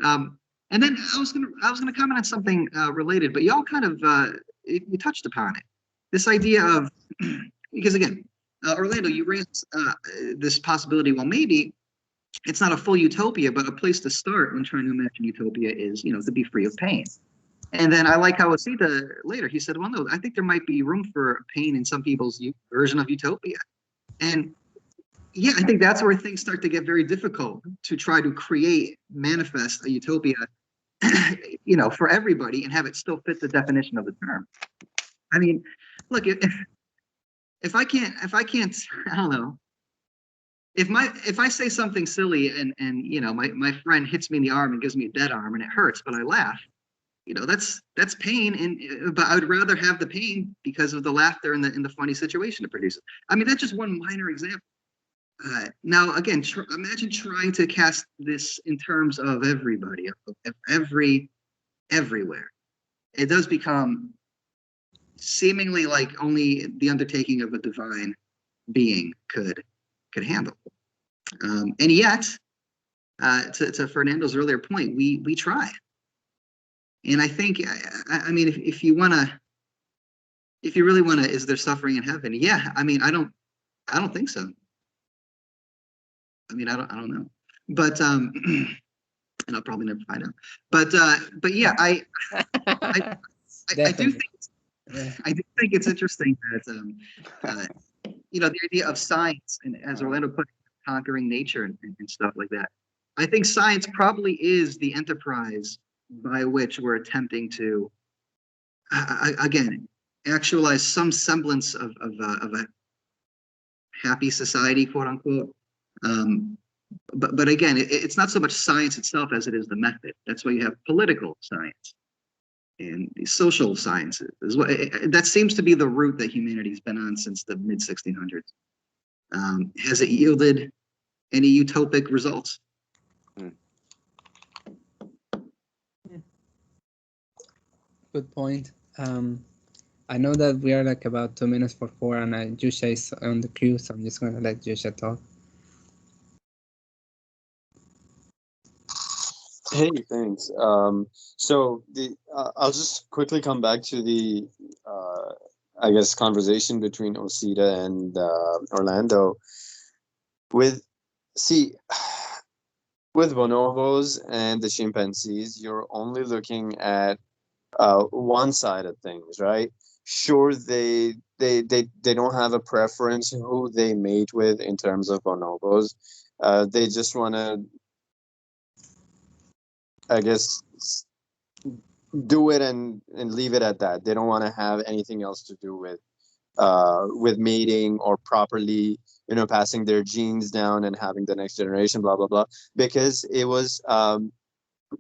And then I was gonna comment on something related, but y'all kind of you touched upon it. This idea of, because again, Orlando, you raised this possibility. Well, maybe it's not a full utopia, but a place to start when trying to imagine utopia is, you know, to be free of pain. And then I like how Asita later, he said, well, no, I think there might be room for pain in some people's version of utopia. And yeah, I think that's where things start to get very difficult to try to manifest a utopia, you know, for everybody and have it still fit the definition of the term. I mean, look, if I can't, I don't know. If I say something silly and you know, my friend hits me in the arm and gives me a dead arm and it hurts, but I laugh, you know, that's pain, but I would rather have the pain because of the laughter and the funny situation it produces. I mean, that's just one minor example. Now, again, imagine trying to cast this in terms of everybody, of everywhere. It does become seemingly like only the undertaking of a divine being could handle. And yet, to Fernando's earlier point, we try. And I think, I mean, if you want to, if you really want to, is there suffering in heaven? Yeah, I mean, I don't think so. I mean, I don't know, but and I'll probably never find out. But yeah, I do think I do think it's interesting that you know, the idea of science, and as Orlando put it, conquering nature and stuff like that. I think science probably is the enterprise by which we're attempting to again actualize some semblance of a happy society, quote unquote. But again, it's not so much science itself as it is the method. That's why you have political science and the social sciences. That seems to be the route that humanity's been on since the mid 1600s. Has it yielded any utopic results? Good point. I know that we are like about 2 minutes for 4, and Jusha is on the queue, so I'm just going to let Jusha talk. Hey, thanks. So I'll just quickly come back to the I guess conversation between Osita and Orlando. With with bonobos and the chimpanzees, you're only looking at one side of things, right? Sure, they don't have a preference who they mate with in terms of bonobos. They just want to, I guess, do it and leave it at that. They don't want to have anything else to do with mating or properly, you know, passing their genes down and having the next generation, blah blah blah. Because it was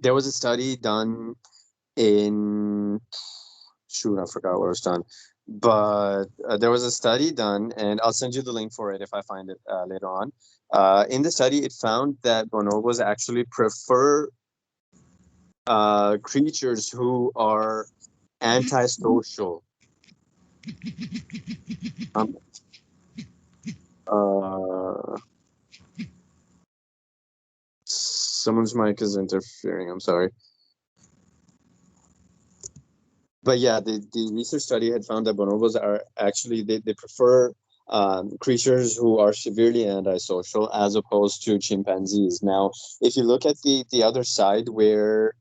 there was a study done in, shoot, I forgot where it was done, but there was a study done, and I'll send you the link for it if I find it later on. In the study, it found that bonobos actually prefer creatures who are antisocial. Someone's mic is interfering. I'm sorry. But yeah, the research study had found that bonobos are actually, they prefer creatures who are severely antisocial as opposed to chimpanzees. Now, if you look at the other side, where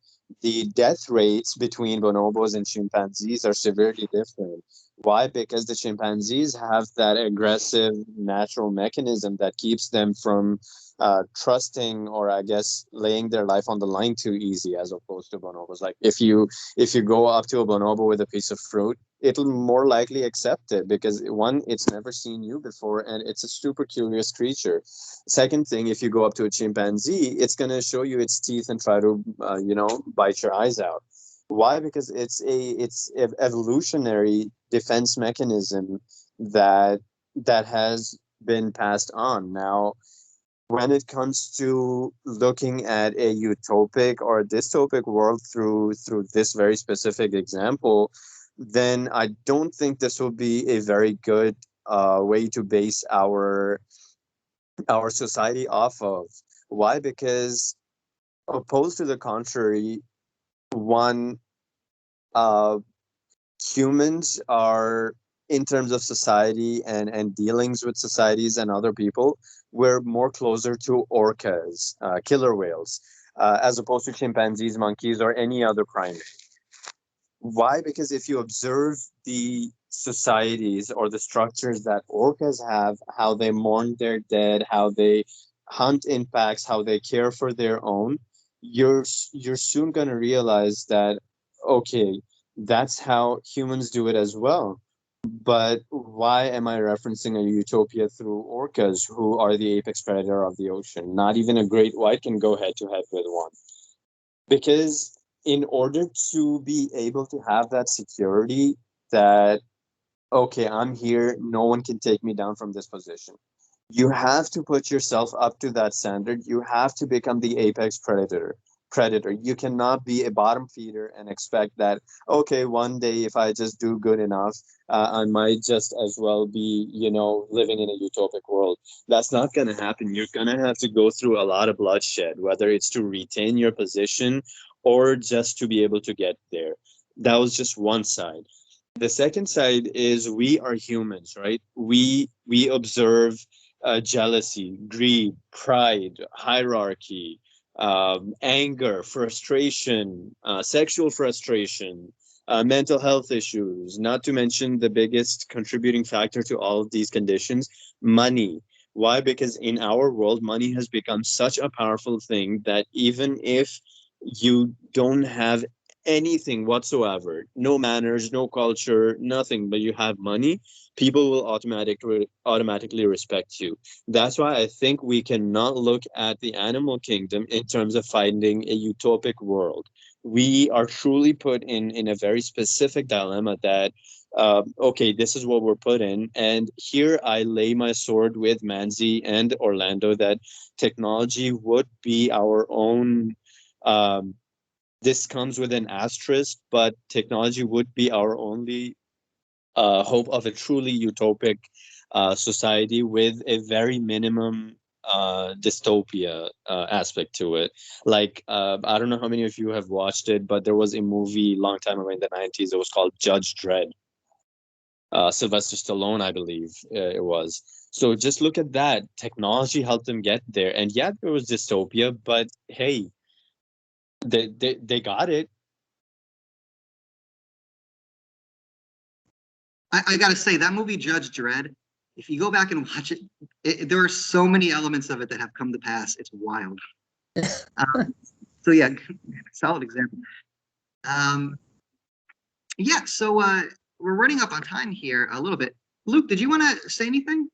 the death rates between bonobos and chimpanzees are severely different. Why? Because the chimpanzees have that aggressive natural mechanism that keeps them from trusting, or I guess laying their life on the line too easy, as opposed to bonobos. Like if you go up to a bonobo with a piece of fruit, it'll more likely accept it because, one, it's never seen you before, and it's a super curious creature. Second thing, if you go up to a chimpanzee, it's going to show you its teeth and try to bite your eyes out. Why? Because it's an evolutionary defense mechanism that has been passed on. Now, when it comes to looking at a utopic or a dystopic world through this very specific example, then I don't think this will be a very good way to base our society off of. Why? Because opposed to the contrary, one, humans are, in terms of society and dealings with societies and other people, we're more closer to orcas, killer whales, as opposed to chimpanzees, monkeys, or any other primate. Why? Because if you observe the societies or the structures that orcas have, how they mourn their dead, how they hunt in packs, how they care for their own, you're soon going to realize that, okay, that's how humans do it as well. But why am I referencing a utopia through orcas, who are the apex predator of the ocean? Not even a great white can go head to head with one. Because in order to be able to have that security that, okay, I'm here, no one can take me down from this position, You have to put yourself up to that standard. You have to become the apex predator. You cannot be a bottom feeder and expect that, okay, one day if I just do good enough, I might just as well be, living in a utopic world. That's not going to happen. You're going to have to go through a lot of bloodshed, whether it's to retain your position or just to be able to get there. That was just one side. The second side is we are humans, right? We observe jealousy, greed, pride, hierarchy, anger, frustration, sexual frustration, mental health issues, not to mention the biggest contributing factor to all of these conditions, money. Why? Because in our world, money has become such a powerful thing that even if you don't have anything whatsoever, no manners, no culture, nothing, but you have money, people will automatically respect you. That's why I think we cannot look at the animal kingdom in terms of finding a utopic world. We are truly put in a very specific dilemma that, okay, this is what we're put in. And here I lay my sword with Manzi and Orlando that technology would be our own. This comes with an asterisk, but technology would be our only hope of a truly utopic society with a very minimum dystopia aspect to it. Like, I don't know how many of you have watched it, but there was a movie long time ago in the 90s. It was called Judge Dredd. Sylvester Stallone, I believe it was. So just look at that. Technology helped them get there. And yeah, there was dystopia, but hey, they got it. I gotta say, that movie Judge Dredd, if you go back and watch it, there are so many elements of it that have come to pass. It's wild. So yeah, solid example. Yeah, so we're running up on time here a little bit. Luke, did you want to say anything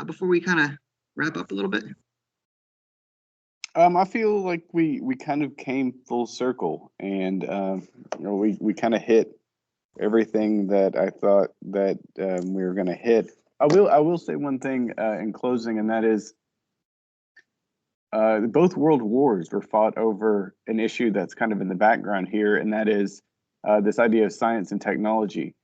before we kind of wrap up a little bit? I feel like we kind of came full circle, and we kind of hit everything that I thought that we were going to hit. I will say one thing in closing, and that is both world wars were fought over an issue that's kind of in the background here, and that is this idea of science and technology.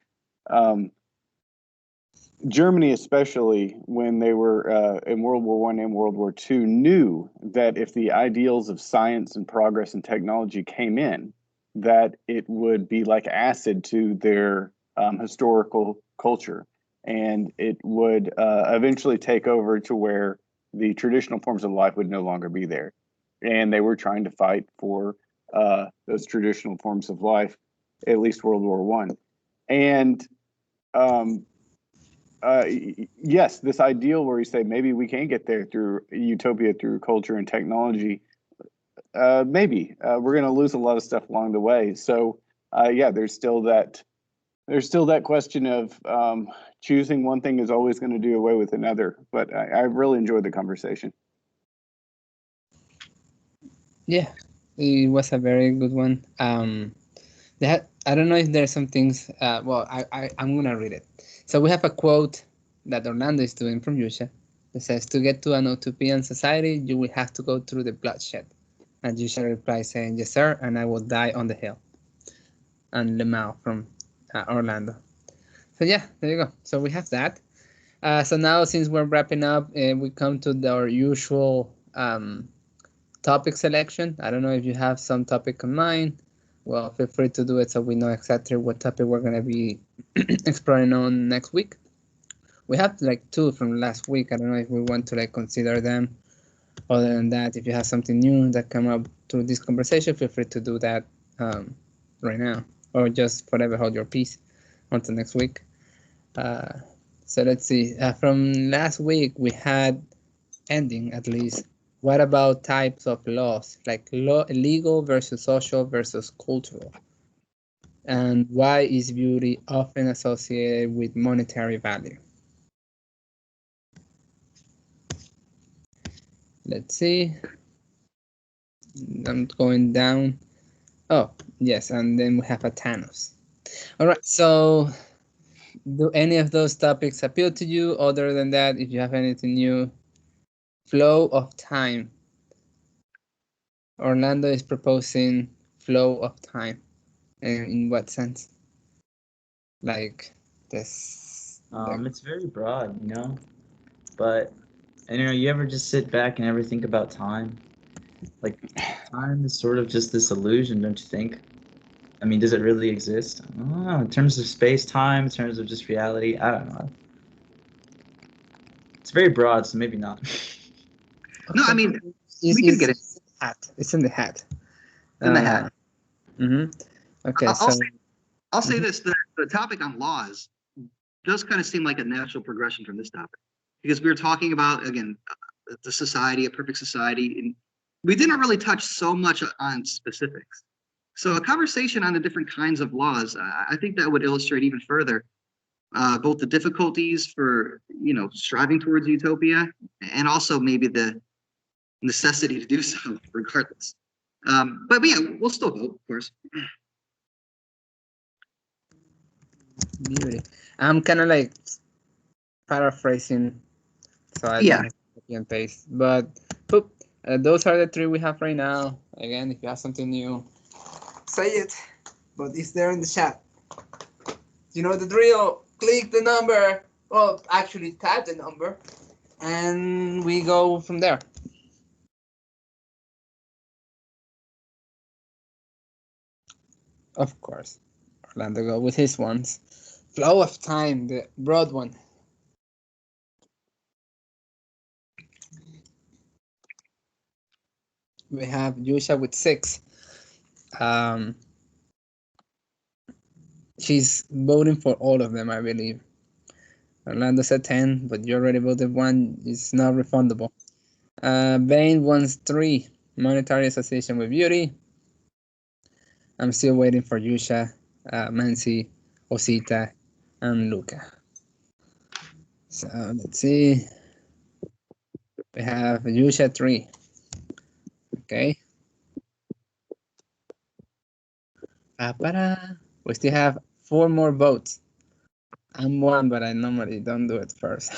Germany, especially when they were in World War I and World War II, knew that if the ideals of science and progress and technology came in, that it would be like acid to their historical culture, and it would eventually take over to where the traditional forms of life would no longer be there. And they were trying to fight for those traditional forms of life, at least World War I. And yes, this ideal where you say maybe we can get there through utopia, through culture and technology. Maybe we're going to lose a lot of stuff along the way. So yeah, there's still that question of choosing one thing is always going to do away with another. But I really enjoyed the conversation. Yeah, it was a very good one. I don't know if there's some things. Well, I'm gonna read it. So we have a quote that Orlando is doing from Yusha. It says, "To get to an utopian society, you will have to go through the bloodshed." And Yusha replies saying, "Yes, sir, and I will die on the hill." And Lemao from Orlando. So yeah, there you go. So we have that. So now, since we're wrapping up, we come to our usual topic selection. I don't know if you have some topic in mind. Well, feel free to do it so we know exactly what topic we're going to be exploring on next week. We have like 2 from last week. I don't know if we want to like consider them. Other than that, if you have something new that come up through this conversation, feel free to do that right now, or just forever hold your peace until next week. So let's see. From last week, we had ending at least. What about types of laws, like legal versus social versus cultural? And why is beauty often associated with monetary value? Let's see. I'm going down. Oh, yes, and then we have a Thanos. All right, so do any of those topics appeal to you? Other than that, if you have anything new, flow of time. Orlando is proposing flow of time. In what sense? Like this. It's very broad, you know. But and, you know, you ever just sit back and ever think about time? Like, time is sort of just this illusion, don't you think? I mean, does it really exist? I don't know. In terms of space, time, in terms of just reality, I don't know. It's very broad, so maybe not. No, I mean, It's, we can get it. it's in the hat. It's in the hat. In the hat. Okay, I'll say Mhm. this: the topic on laws does kind of seem like a natural progression from this topic, because we were talking about, again, the society, a perfect society, and we didn't really touch so much on specifics. So a conversation on the different kinds of laws, I think that would illustrate even further both the difficulties for striving towards utopia, and also maybe the necessity to do so regardless. But yeah, we'll still vote, of course. Beauty. I'm kind of like paraphrasing, so I Yeah. don't copy and paste. But boop, those are the three we have right now. Again, if you have something new, say it. But it's there in the chat. You know the drill. Click the number. Well, actually, type the number, and we go from there. Of course, Orlando go with his ones. Flow of time, the broad one. We have Yusha with 6. She's voting for all of them, I believe. Orlando said 10, but you already voted 1. It's not refundable. Bain wants 3. Monetary association with beauty. I'm still waiting for Yusha, Mansi, Osita, and Luca. So let's see. We have Yusha 3. Okay. We still have 4 more votes. I'm 1, but I normally don't do it first.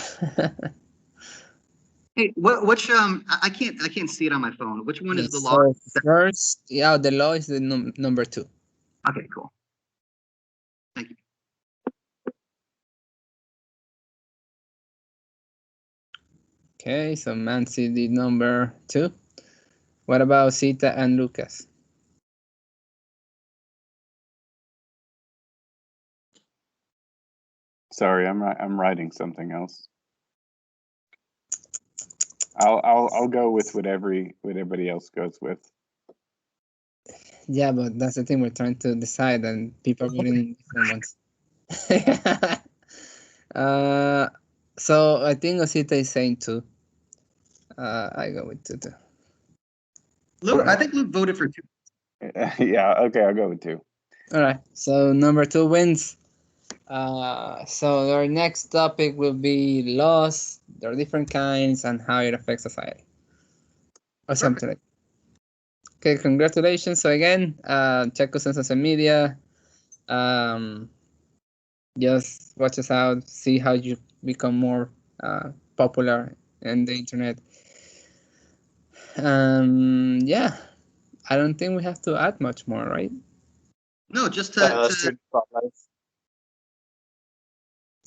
Hey, which I can't see it on my phone. Which one is the law? So first, yeah, the law is the number 2. Okay, cool. Thank you. Okay, so Mansi did number 2. What about Sita and Lucas? Sorry, I'm writing something else. I'll go with what everybody else goes with. Yeah, but that's the thing we're trying to decide, and people are voting different ones. So I think Osita is saying 2. I go with 2 too. Luke, I think Luke voted for 2. Yeah, okay, I'll go with 2. All right, so number 2 wins. So our next topic will be laws, there are different kinds, and how it affects society. Or something like. Okay, congratulations. So again, check us on social media. Just watch us out, see how you become more popular in the internet. Yeah, I don't think we have to add much more, right? No, just to Student spotlights.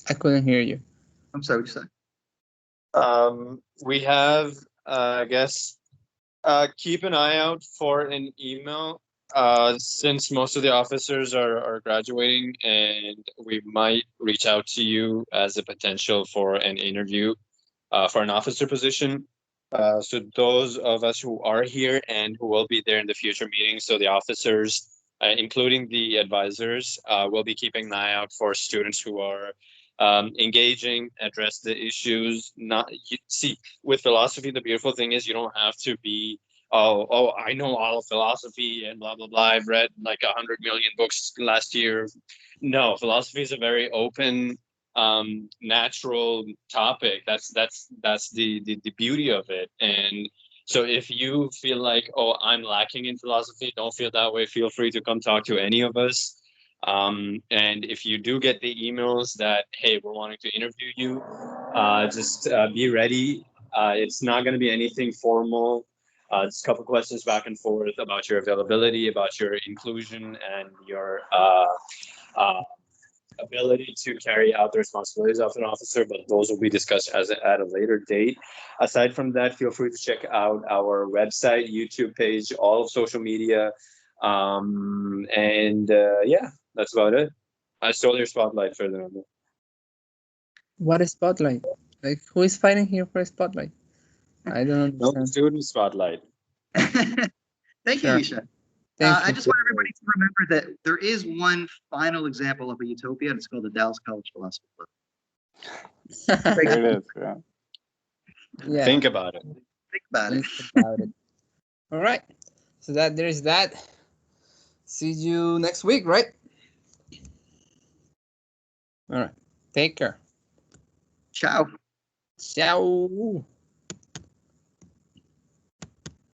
I couldn't hear you. I'm sorry, what you said? We have, I guess, keep an eye out for an email since most of the officers are graduating, and we might reach out to you as a potential for an interview for an officer position. So those of us who are here and who will be there in the future meetings, so the officers, including the advisors, will be keeping an eye out for students who are engaging, address the issues. Not see, with philosophy, the beautiful thing is you don't have to be, oh, I know all of philosophy and blah blah blah. I've read like 100 million books last year. No, philosophy is a very open, natural topic. That's the beauty of it. And so if you feel like, oh, I'm lacking in philosophy, don't feel that way. Feel free to come talk to any of us. And if you do get the emails that, hey, we're wanting to interview you, just be ready. It's not going to be anything formal. It's a couple questions back and forth about your availability, about your inclusion, and your ability to carry out the responsibilities of an officer, but those will be discussed at a later date. Aside from that, feel free to check out our website, YouTube page, all of social media. Yeah, that's about it. I stole your spotlight, Ferdinando. What is spotlight? Like, who is fighting here for a spotlight? I don't No, understand. student spotlight. Thank Sure. you, Isha. Thank I you. just want everybody to remember that there is one final example of a utopia, and it's called the Dallas College Philosophy Club. There it is. Yeah. Yeah, Think about it. Think about it. think about it. All right. So there's that. See you next week, right? All right. Take care. Ciao. Ciao.